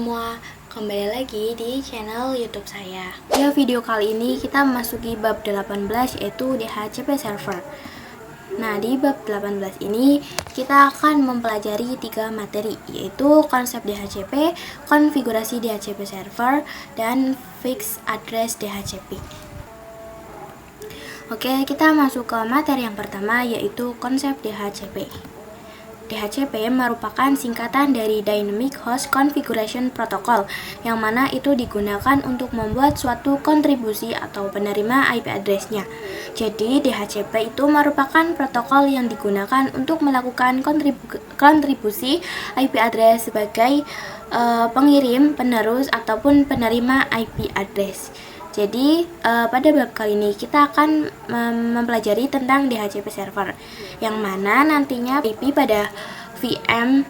semua, kembali lagi di channel YouTube saya. Di video kali ini kita memasuki bab 18 yaitu DHCP server. Nah, di bab 18 ini kita akan mempelajari 3 materi, yaitu konsep DHCP, konfigurasi DHCP server, dan fixed address DHCP. Oke, kita masuk ke materi yang pertama, yaitu konsep DHCP. DHCP merupakan singkatan dari Dynamic Host Configuration Protocol, yang mana itu digunakan untuk membuat suatu kontribusi atau penerima IP address-nya. Jadi, DHCP itu merupakan protokol yang digunakan untuk melakukan kontribusi IP address sebagai pengirim, penerus, ataupun penerima IP address. Jadi pada bab kali ini kita akan mempelajari tentang DHCP server, yang mana nantinya IP pada VM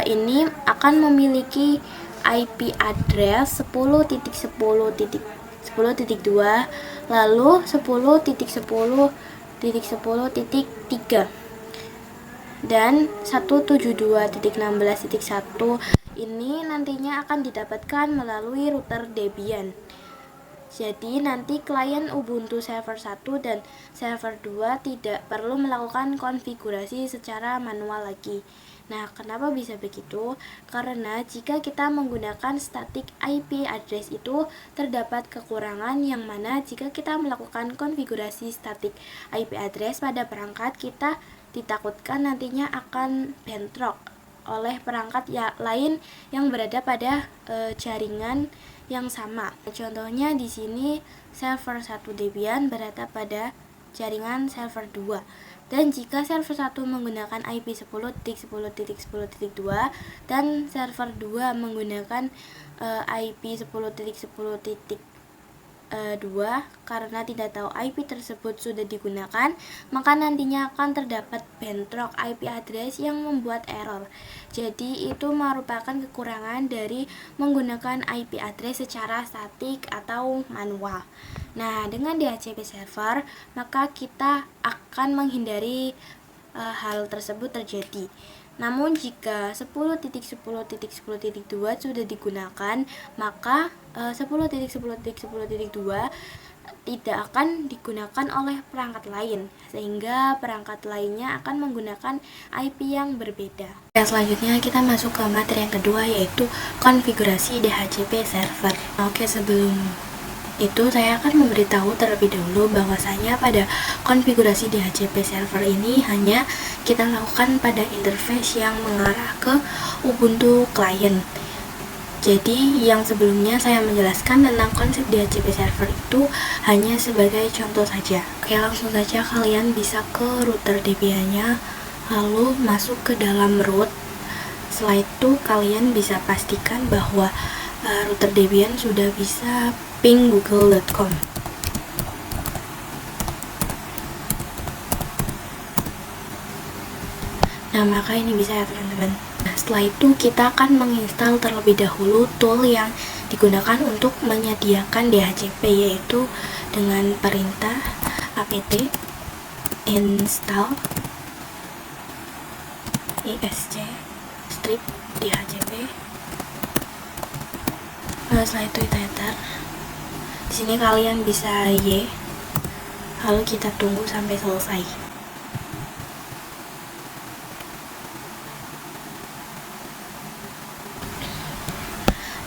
ini akan memiliki IP address 10.10.10.2, lalu 10.10.10.3 dan 172.16.1 ini nantinya akan didapatkan melalui router Debian. Jadi nanti klien Ubuntu server 1 dan server 2 tidak perlu melakukan konfigurasi secara manual lagi. Nah, kenapa bisa begitu? Karena jika kita menggunakan static IP address itu terdapat kekurangan, yang mana jika kita melakukan konfigurasi static IP address pada perangkat, kita ditakutkan nantinya akan bentrok oleh perangkat lain yang berada pada jaringan yang sama. Contohnya di sini server 1 Debian berada pada jaringan server 2. Dan jika server 1 menggunakan IP 10.10.10.2 dan server 2 menggunakan IP 10.10.2, karena tidak tahu IP tersebut sudah digunakan, maka nantinya akan terdapat bentrok IP address yang membuat error. Jadi itu merupakan kekurangan dari menggunakan IP address secara statik atau manual. Nah, dengan DHCP server, maka kita akan menghindari hal tersebut terjadi. Namun jika 10.10.10.2 sudah digunakan, maka 10.10.10.2 tidak akan digunakan oleh perangkat lain, sehingga perangkat lainnya akan menggunakan IP yang berbeda. Selanjutnya kita masuk ke materi yang kedua, yaitu konfigurasi DHCP server. Oke, sebelum itu saya akan memberitahu terlebih dahulu bahwasanya pada konfigurasi DHCP server ini hanya kita lakukan pada interface yang mengarah ke Ubuntu client. Jadi yang sebelumnya saya menjelaskan tentang konsep DHCP server itu hanya sebagai contoh saja. Oke, langsung saja kalian bisa ke router Debian-nya, lalu masuk ke dalam root. Setelah itu kalian bisa pastikan bahwa router Debian sudah bisa ping google.com. Nah, maka ini bisa ya teman-teman. Nah, setelah itu kita akan menginstal terlebih dahulu tool yang digunakan untuk menyediakan DHCP, yaitu dengan perintah apt install isc strip DHCP. Nah, setelah itu kita enter. Di sini kalian bisa Y, lalu kita tunggu sampai selesai.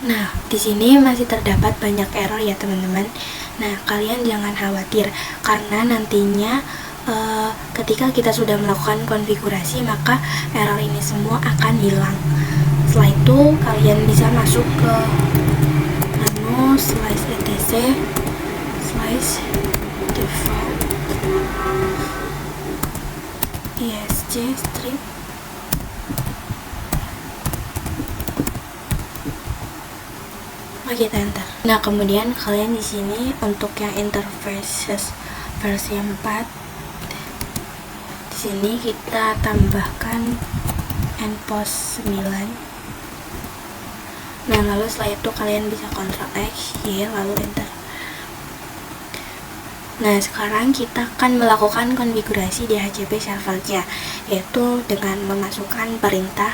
Nah, di sini masih terdapat banyak error ya teman-teman. Nah, kalian jangan khawatir, karena nantinya ketika kita sudah melakukan konfigurasi, maka error ini semua akan hilang. Setelah itu kalian bisa masuk ke menu slice etc slice default isc strip kita enter. Nah, kemudian kalian di sini untuk yang interfaces versi 4, di sini kita tambahkan npost 9. Nah, lalu setelah itu kalian bisa Ctrl X, Y, lalu enter. Nah, sekarang kita akan melakukan konfigurasi DHCP servernya, yaitu dengan memasukkan perintah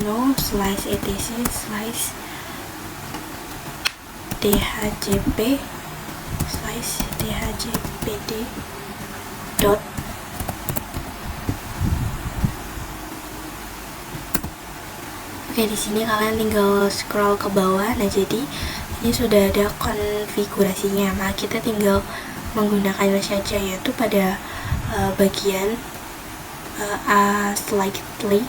nano nano slice etc slice dhjp slice dhjpd dot. Oke, di sini kalian tinggal scroll ke bawah. Nah, jadi ini sudah ada konfigurasinya. Nah, kita tinggal menggunakannya saja, yaitu pada bagian slightly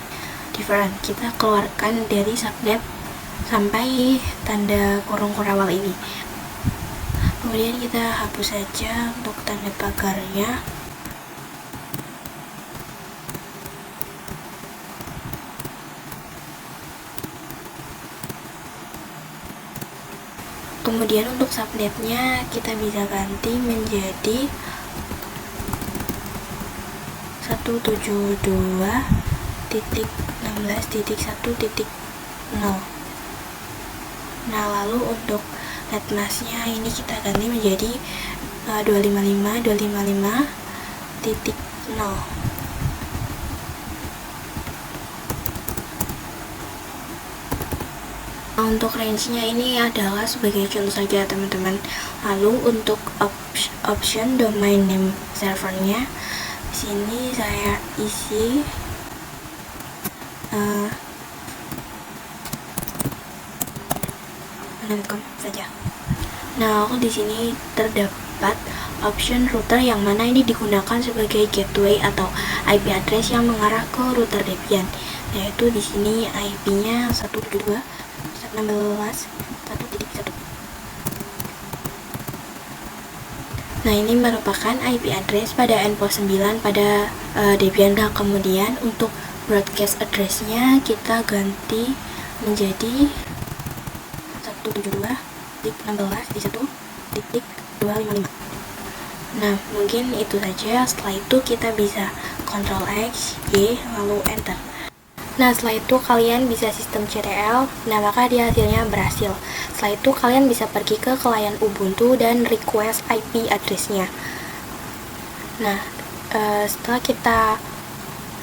different. Kita keluarkan dari subnet sampai tanda kurung kurawal ini. Kemudian kita hapus saja untuk tanda pagarnya. Kemudian untuk subnetnya kita bisa ganti menjadi 172.16.1.0. Nah, lalu untuk net masknya ini kita ganti menjadi 255.255.0. Untuk range-nya ini adalah sebagai contoh saja, teman-teman. Lalu untuk option domain name servernya, di sini saya isi saja. Nah, di sini terdapat option router yang mana ini digunakan sebagai gateway atau IP address yang mengarah ke router Debian, yaitu di sini IP-nya 172.116.1.1. Nah, ini merupakan IP address pada endpoint 9 pada Debian. Nah, kemudian untuk broadcast address-nya kita ganti menjadi 172.16.1.255. Nah, mungkin itu saja. Setelah itu kita bisa Ctrl X, Y, lalu Enter. Nah, setelah itu kalian bisa sistem CTL. Nah, maka dia hasilnya berhasil. Setelah itu kalian bisa pergi ke klien Ubuntu dan request IP address-nya. Nah, setelah kita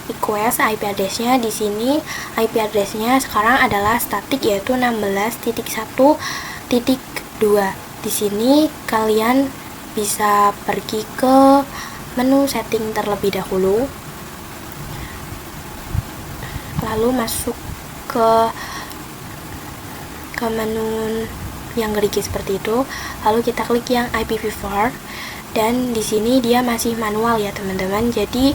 request IP address-nya, di sini IP address-nya sekarang adalah static, yaitu 16.1.2. Di sini kalian bisa pergi ke menu setting terlebih dahulu, lalu masuk ke menu yang gerigi seperti itu, lalu kita klik yang IPv4, dan di sini dia masih manual ya teman-teman. Jadi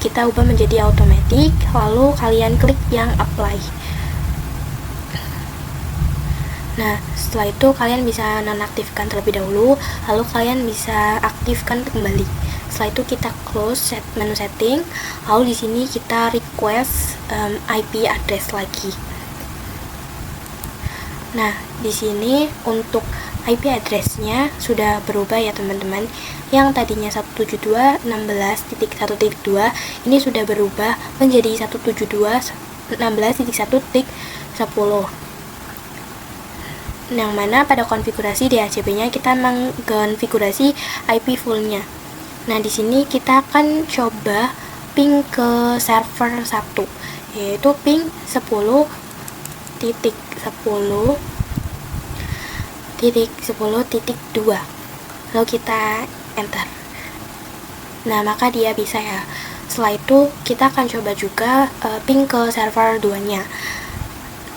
kita ubah menjadi automatic, lalu kalian klik yang apply. Nah, setelah itu kalian bisa nonaktifkan terlebih dahulu, lalu kalian bisa aktifkan kembali. Setelah itu kita close menu setting, lalu di sini kita request IP address lagi. Nah, di sini untuk IP address-nya sudah berubah ya teman-teman. Yang tadinya 172.16.1.2 ini sudah berubah menjadi 172.16.1.10. Yang mana pada konfigurasi DHCP-nya kita mengkonfigurasi IP full-nya. Nah, di sini kita akan coba ping ke server 1, yaitu ping 10.10.10.2. Lalu kita enter. Nah, maka dia bisa ya. Setelah itu kita akan coba juga ping ke server 2-nya.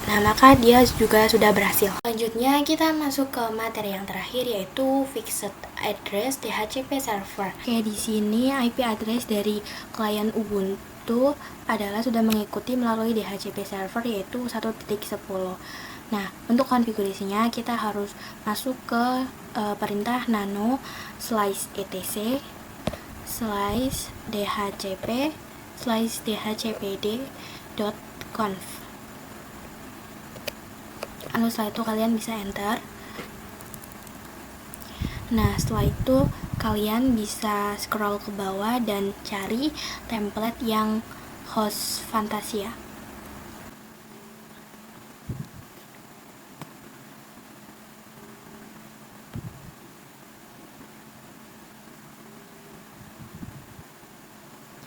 Nah, maka dia juga sudah berhasil. Selanjutnya kita masuk ke materi yang terakhir, yaitu fixed address DHCP server. Oke, di sini IP address dari klien Ubuntu adalah sudah mengikuti melalui DHCP server, yaitu 1.10. Nah, untuk konfigurasinya kita harus masuk ke perintah nano slice etc slice dhcp slice dhcpd.conf. Lalu setelah itu kalian bisa enter. Nah, setelah itu kalian bisa scroll ke bawah dan cari template yang host Fantasia.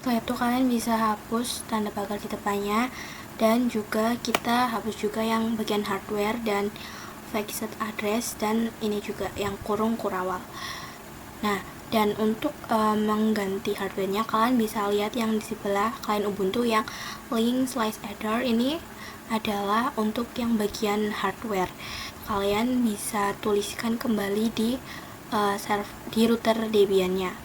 Setelah itu kalian bisa hapus tanda pagar di depannya, dan juga kita hapus juga yang bagian hardware dan fixed address, dan ini juga yang kurung kurawal. Nah, dan untuk mengganti hardwarenya, kalian bisa lihat yang di sebelah klien Ubuntu yang link slice header ini adalah untuk yang bagian hardware. Kalian bisa tuliskan kembali di router Debian-nya.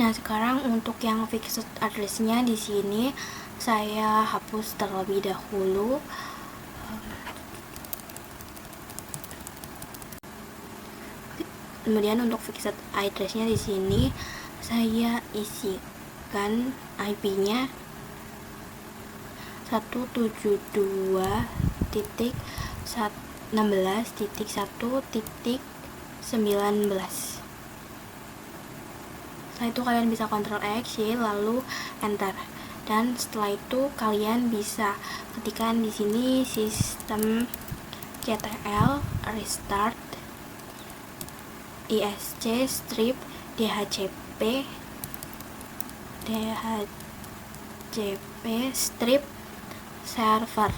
Nah, sekarang untuk yang fixed address-nya di sini saya hapus terlebih dahulu. Kemudian untuk fixed address-nya di sini saya isikan IP-nya 172.16.1.19. Setelah itu kalian bisa Ctrl X, Y, lalu Enter. Dan setelah itu kalian bisa ketikkan di sini sistem ctl restart isc strip dhcp strip server.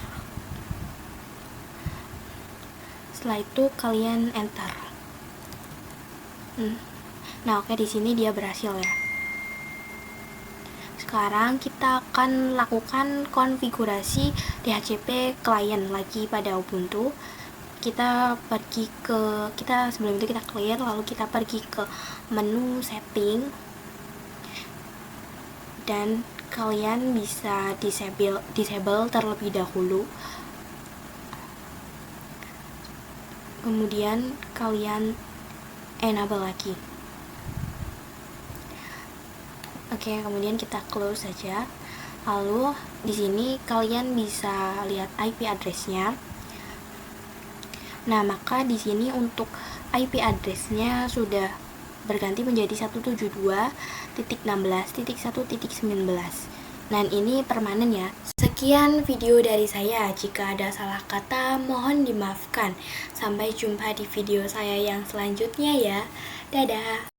Setelah itu kalian Enter. Nah, oke, di sini dia berhasil ya. Sekarang kita akan lakukan konfigurasi DHCP client lagi pada Ubuntu. Kita sebelum itu kita clear, lalu kita pergi ke menu setting, dan kalian bisa disable terlebih dahulu. Kemudian kalian enable lagi. Oke, kemudian kita close saja. Lalu di sini kalian bisa lihat IP address-nya. Nah, maka di sini untuk IP address-nya sudah berganti menjadi 172.16.1.19. Dan ini permanen ya. Sekian video dari saya. Jika ada salah kata, mohon dimaafkan. Sampai jumpa di video saya yang selanjutnya ya. Dadah.